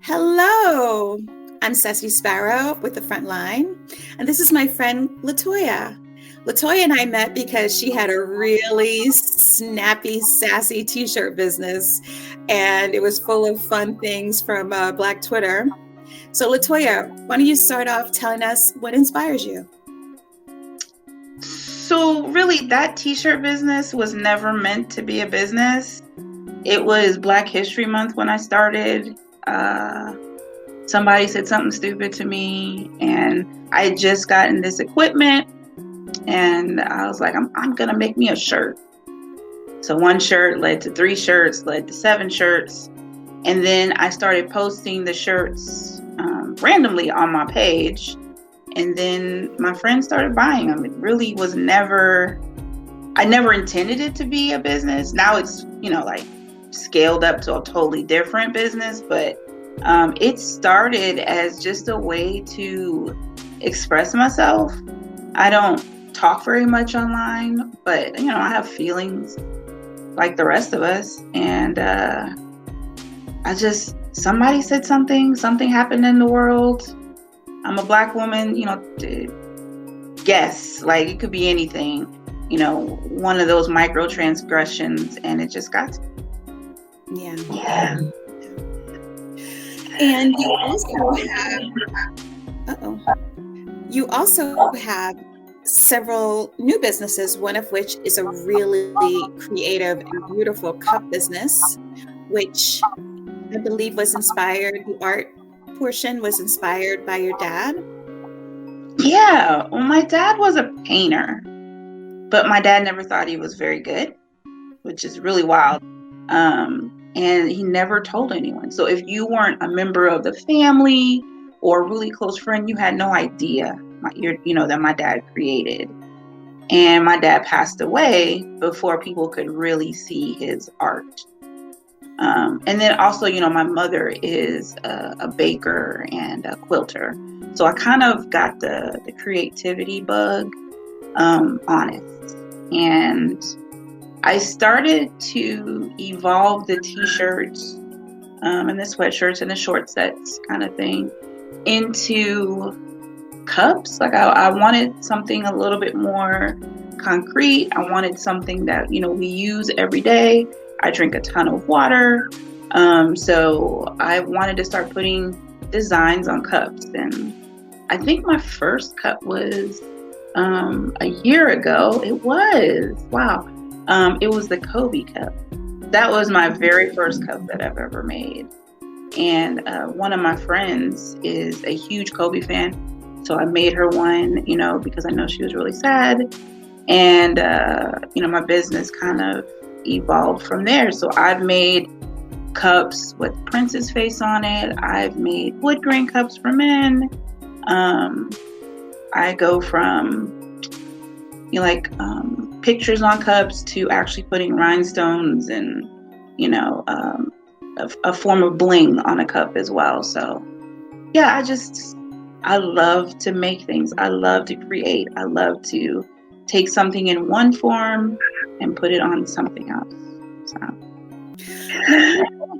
Hello, I'm Sassy Sparrow with the Front Line, and this is my friend Latoya. Latoya and I met because she had a really snappy, sassy t-shirt business, and it was full of fun things from Black Twitter. So Latoya, why don't you start off telling us what inspires you? So really, that t-shirt business was never meant to be a business. It was Black History Month when I started. Somebody said something stupid to me, and I had just gotten this equipment, and I was like, I'm gonna make me a shirt. So one shirt led to 3 shirts, led to 7 shirts, and then I started posting the shirts randomly on my page, and then my friends started buying them. It really was I never intended it to be a business. Now it's, like scaled up to a totally different business, but it started as just a way to express myself. I don't talk very much online, but I have feelings like the rest of us, and somebody said something happened in the world. I'm a Black woman, guess, like it could be anything, one of those micro transgressions, and it just got to me. Yeah. And you also have several new businesses, one of which is a really creative and beautiful cup business, which I believe the art portion was inspired by your dad. Yeah, well, my dad was a painter, but my dad never thought he was very good, which is really wild. And he never told anyone. So if you weren't a member of the family or a really close friend, you had no idea that my dad created. And my dad passed away before people could really see his art. And then also, my mother is a baker and a quilter. So I kind of got the creativity bug on it. And I started to evolve the t-shirts and the sweatshirts and the short sets kind of thing into cups. Like I wanted something a little bit more concrete. I wanted something that, we use every day. I drink a ton of water. So I wanted to start putting designs on cups. And I think my first cup was a year ago. It was. Wow. It was the Kobe cup. That was my very first cup that I've ever made. And one of my friends is a huge Kobe fan. So I made her one, because I know she was really sad. And, my business kind of evolved from there. So I've made cups with Prince's face on it. I've made wood grain cups for men. I go from, pictures on cups to actually putting rhinestones and, a form of bling on a cup as well. So, yeah, I love to make things. I love to create. I love to take something in one form and put it on something else. So.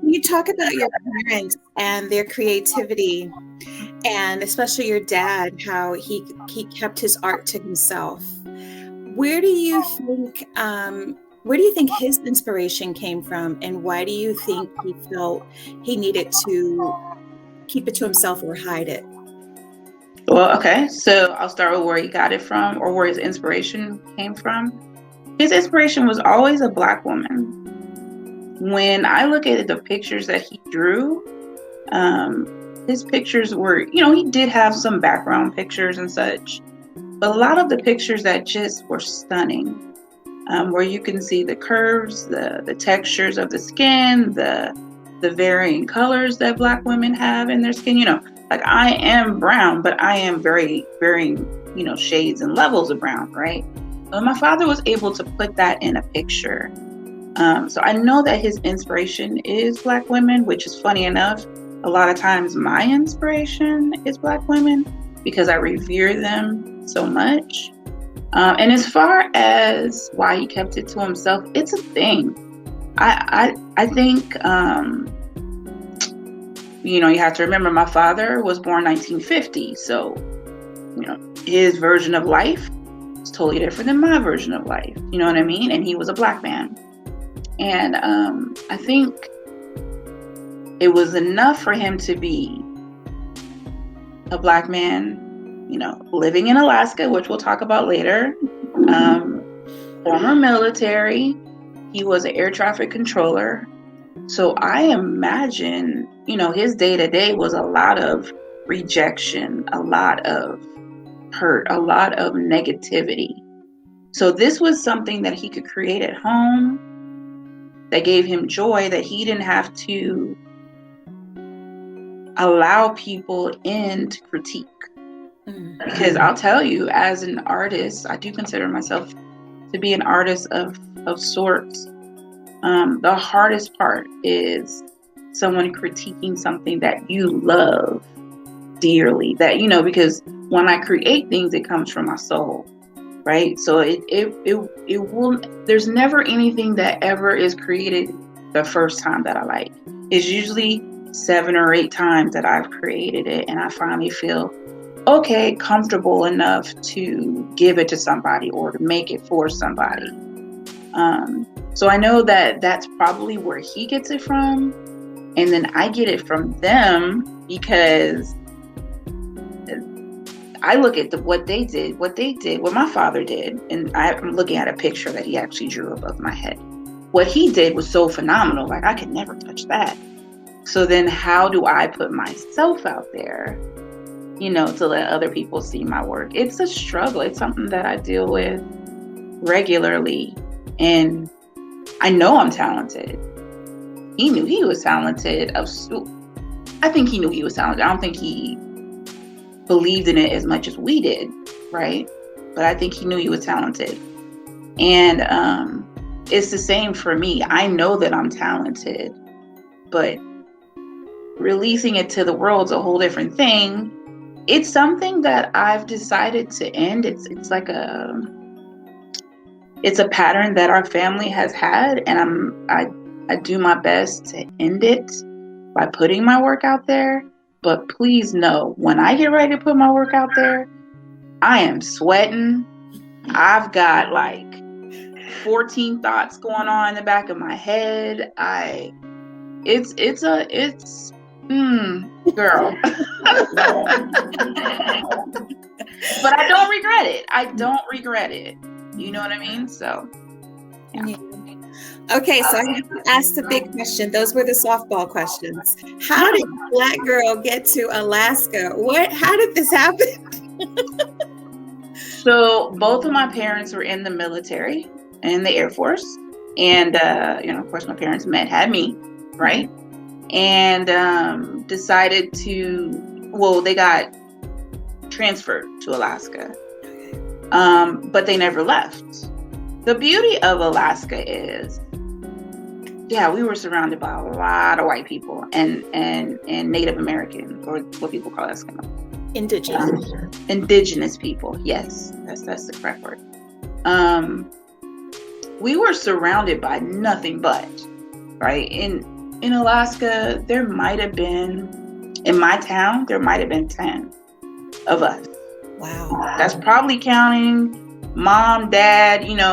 You talk about your parents and their creativity, and especially your dad, how he kept his art to himself. Where do you think his inspiration came from, and why do you think he felt he needed to keep it to himself or hide it? Well, okay, so I'll start with where he got it from, or where his inspiration came from. His inspiration was always a Black woman. When I look at the pictures that he drew, his pictures were, he did have some background pictures and such, but a lot of the pictures that just were stunning, where you can see the curves, the textures of the skin, the varying colors that Black women have in their skin. Like I am brown, but I am very varying, shades and levels of brown, right? But my father was able to put that in a picture. So I know that his inspiration is Black women, which is funny enough. A lot of times my inspiration is Black women because I revere them so much. And as far as why he kept it to himself, it's a thing. I think you have to remember my father was born 1950. So, his version of life is totally different than my version of life. You know what I mean? And he was a black man. And I think it was enough for him to be a black man, living in Alaska, which we'll talk about later. Former military. He was an air traffic controller. So I imagine, his day-to-day was a lot of rejection, a lot of hurt, a lot of negativity. So this was something that he could create at home that gave him joy, that he didn't have to allow people in to critique. Because I'll tell you, as an artist, I do consider myself to be an artist of sorts. The hardest part is someone critiquing something that you love dearly, that, because when I create things, it comes from my soul, right? So it will, there's never anything that ever is created the first time that I like. It's usually 7 or 8 times that I've created it, and I finally feel okay, comfortable enough to give it to somebody or to make it for somebody. So I know that that's probably where he gets it from. And then I get it from them because I look at what they did, what my father did. And I'm looking at a picture that he actually drew above my head. What he did was so phenomenal. Like, I could never touch that. So then how do I put myself out there, to let other people see my work? It's a struggle. It's something that I deal with regularly. And I know I'm talented. He knew he was talented. I think he knew he was talented. I don't think he believed in it as much as we did, right? But I think he knew he was talented. And it's the same for me. I know that I'm talented, but releasing it to the world's a whole different thing. It's something that I've decided to end. It's like it's a pattern that our family has had, and I do my best to end it by putting my work out there. But please know, when I get ready to put my work out there, I am sweating. I've got like 14 thoughts going on in the back of my head. Girl. But I don't regret it. You know what I mean? So, yeah. Okay, so I have to ask the big question. Those were the softball questions. How did a Black girl get to Alaska? How did this happen? So both of my parents were in the military, in the Air Force. And, of course, my parents had me, right? And decided they got transferred to Alaska. But they never left. The beauty of Alaska is, we were surrounded by a lot of white people and Native Americans, or what people call Eskimos. Indigenous people. Yes, that's the correct word. We were surrounded by nothing but, right? In Alaska, there might have been, in my town, 10 of us. Wow. That's probably counting mom, dad, and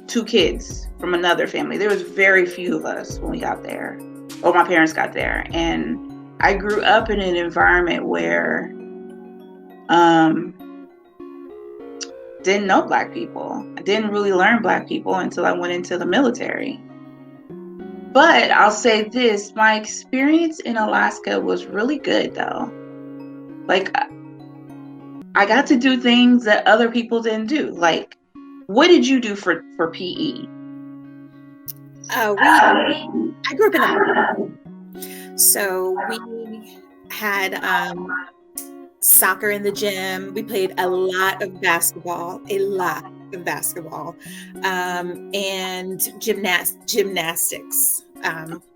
2 kids from another family. There was very few of us when we got there, or my parents got there. And I grew up in an environment where didn't know Black people. I didn't really learn Black people until I went into the military. But I'll say this, my experience in Alaska was really good though. Like, I got to do things that other people didn't do. Like, what did you do for PE? I grew up in a so we had soccer in the gym. We played a lot of basketball, and gymnastics,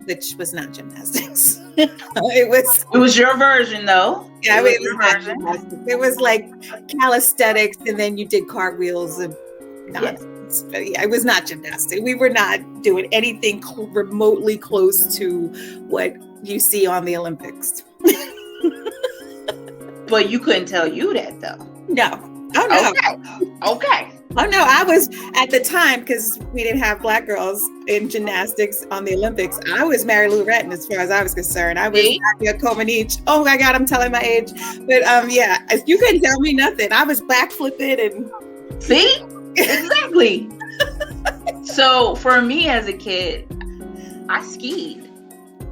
which was not gymnastics. It was your version, though. Yeah, it was not gymnastics. It was like calisthenics, and then you did cartwheels and nonsense. But yeah, it was not gymnastics. We were not doing anything remotely close to what you see on the Olympics. But you couldn't tell you that though. No. Oh no. Okay. Oh no, I was at the time, because we didn't have black girls in gymnastics on the Olympics. I was Mary Lou Retton as far as I was concerned. I was Nadia Comaneci. Oh my God, I'm telling my age. But yeah, you couldn't tell me nothing. I was back flipping and see? Exactly. So for me as a kid, I skied.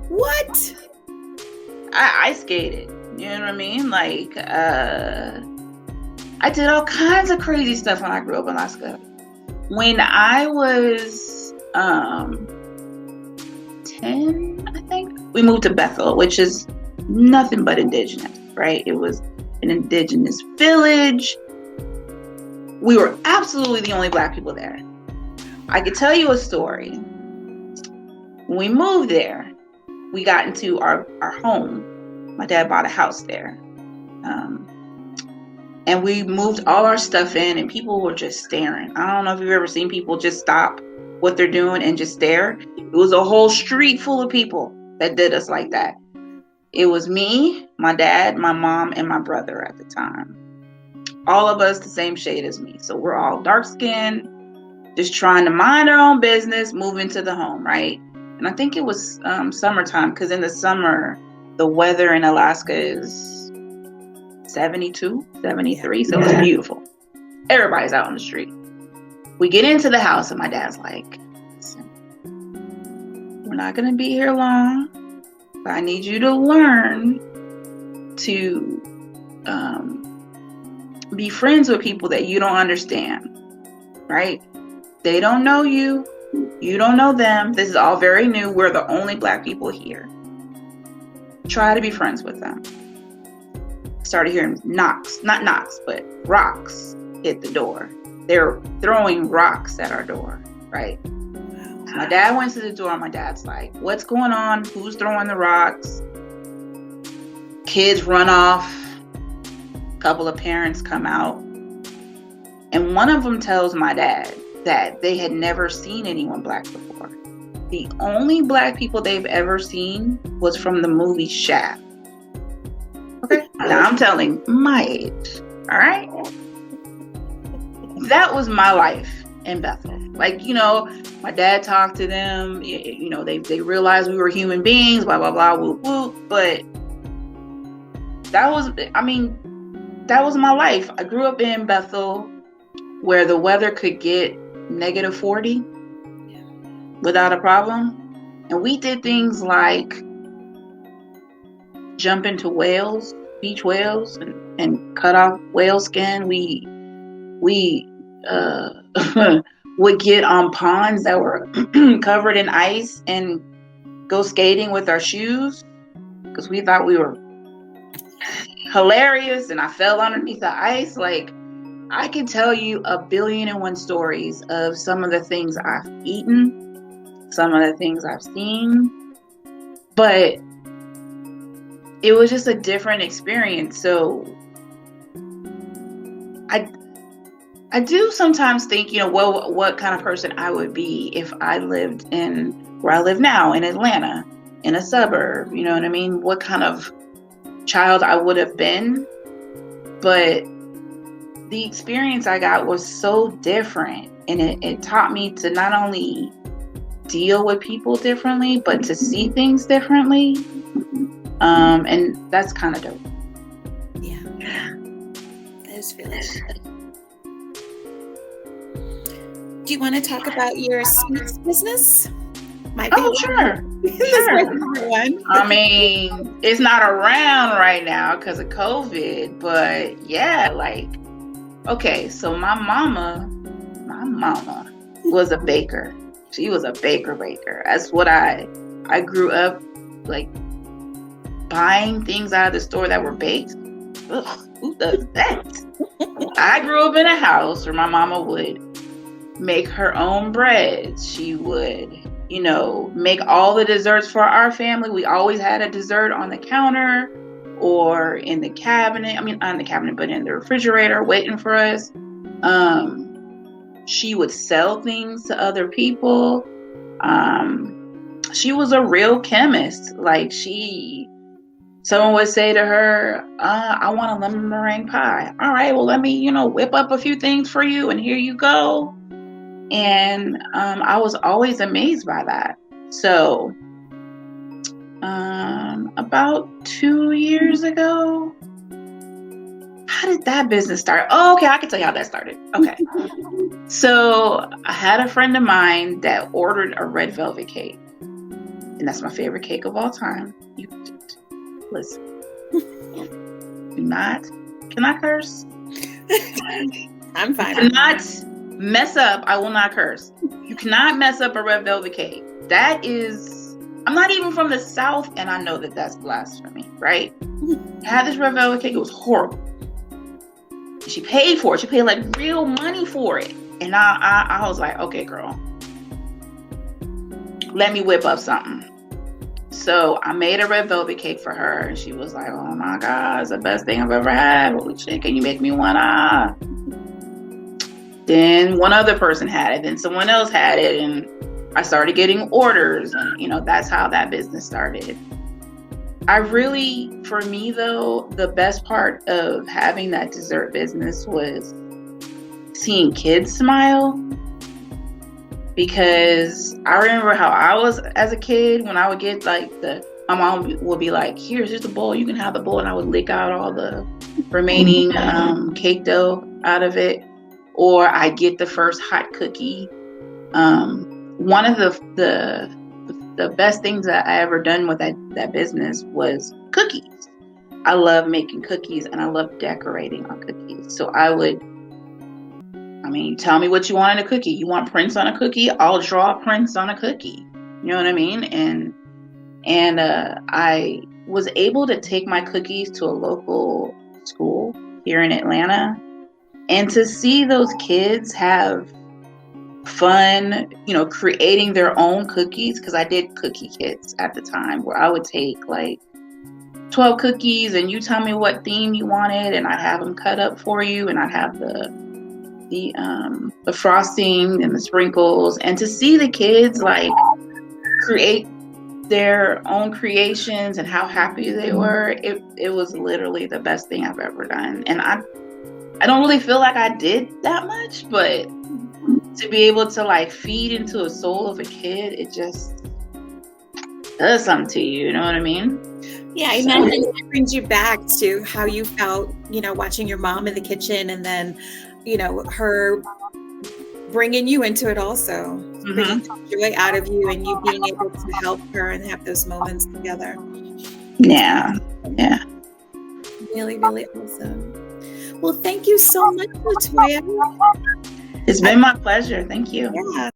What? I skated. You know what I mean? Like, I did all kinds of crazy stuff when I grew up in Alaska. When I was 10, I think, we moved to Bethel, which is nothing but indigenous, right? It was an indigenous village. We were absolutely the only black people there. I could tell you a story. When we moved there, we got into our home. My dad bought a house there. And we moved all our stuff in, and people were just staring. I don't know if you've ever seen people just stop what they're doing and just stare. It was a whole street full of people that did us like that. It was me, my dad, my mom, and my brother at the time. All of us the same shade as me. So we're all dark skinned, just trying to mind our own business, move into the home, right? And I think it was summertime, because in the summer, the weather in Alaska is 72, 73, so it was beautiful. Everybody's out on the street. We get into the house, and my dad's like, listen, we're not going to be here long, but I need you to learn to be friends with people that you don't understand, right? They don't know you. You don't know them. This is all very new. We're the only black people here. Try to be friends with them. Started hearing knocks, not knocks, but rocks hit the door. They're throwing rocks at our door, right? So my dad went to the door, and my dad's like, what's going on? Who's throwing the rocks? Kids run off. A couple of parents come out. And one of them tells my dad that they had never seen anyone black before. The only black people they've ever seen was from the movie Shaft. Okay, now I'm telling my age, all right? That was my life in Bethel. Like, my dad talked to them, they realized we were human beings, blah, blah, blah, whoop, whoop. But that was my life. I grew up in Bethel, where the weather could get -40 without a problem. And we did things like jump into whales, beach whales, and cut off whale skin. We would get on ponds that were covered in ice and go skating with our shoes, because we thought we were hilarious, and I fell underneath the ice. Like, I can tell you 1,000,001 stories of some of the things I've eaten, some of the things I've seen, but it was just a different experience. So I do sometimes think, what kind of person I would be if I lived in where I live now, in Atlanta, in a suburb. You know what I mean? What kind of child I would have been. But the experience I got was so different, and it taught me to not only deal with people differently, but to see things differently. And that's kind of dope. Yeah. That is really good. Do you want to talk about your sweets business? Sure. One. I mean, it's not around right now because of COVID, but yeah, okay, so my mama was a baker. She was a baker. That's what I grew up like buying things out of the store that were baked. Ugh, who does that? I grew up in a house where my mama would make her own bread. She would, make all the desserts for our family. We always had a dessert on the counter or in the cabinet. I mean, not in the cabinet, but in the refrigerator waiting for us. She would sell things to other people. She was a real chemist. Like someone would say to her, I want a lemon meringue pie. All right, well, let me, whip up a few things for you, and here you go. And I was always amazed by that. So about 2 years ago, how did that business start? Oh, okay, I can tell you how that started. Okay. So I had a friend of mine that ordered a red velvet cake. And that's my favorite cake of all time. Listen. Can I curse? I'm fine. You cannot mess up. I will not curse. You cannot mess up a red velvet cake. I'm not even from the South, and I know that that's blasphemy, right? I had this red velvet cake. It was horrible. She paid for it. She paid like real money for it. And I was like, okay, girl, let me whip up something. So I made a red velvet cake for her, and she was like, oh my God, it's the best thing I've ever had. Holy shit, can you make me one? Then one other person had it, then someone else had it, and I started getting orders, and that's how that business started. For me though, the best part of having that dessert business was seeing kids smile. Because I remember how I was as a kid when I would get my mom would be like, here's the bowl, you can have the bowl, and I would lick out all the remaining cake dough out of it, or I get the first hot cookie. One of the best things that I ever done with that business was cookies. I love making cookies, and I love decorating on cookies. So tell me what you want in a cookie. You want prints on a cookie? I'll draw prints on a cookie. You know what I mean? And I was able to take my cookies to a local school here in Atlanta, and to see those kids have fun, creating their own cookies. Because I did cookie kits at the time where I would take like 12 cookies, and you tell me what theme you wanted, and I'd have them cut up for you, and I'd have the frosting and the sprinkles, and to see the kids like create their own creations and how happy they were, it was literally the best thing I've ever done. And I don't really feel like I did that much, but to be able to like feed into a soul of a kid, it just does something to you. You know what I mean? Yeah, I imagine it brings you back to how you felt, watching your mom in the kitchen, and then her bringing you into it also, bringing joy out of you, and you being able to help her and have those moments together. Yeah. Really, really awesome. Well, thank you so much, Latoya. It's been my pleasure. Thank you. Yeah.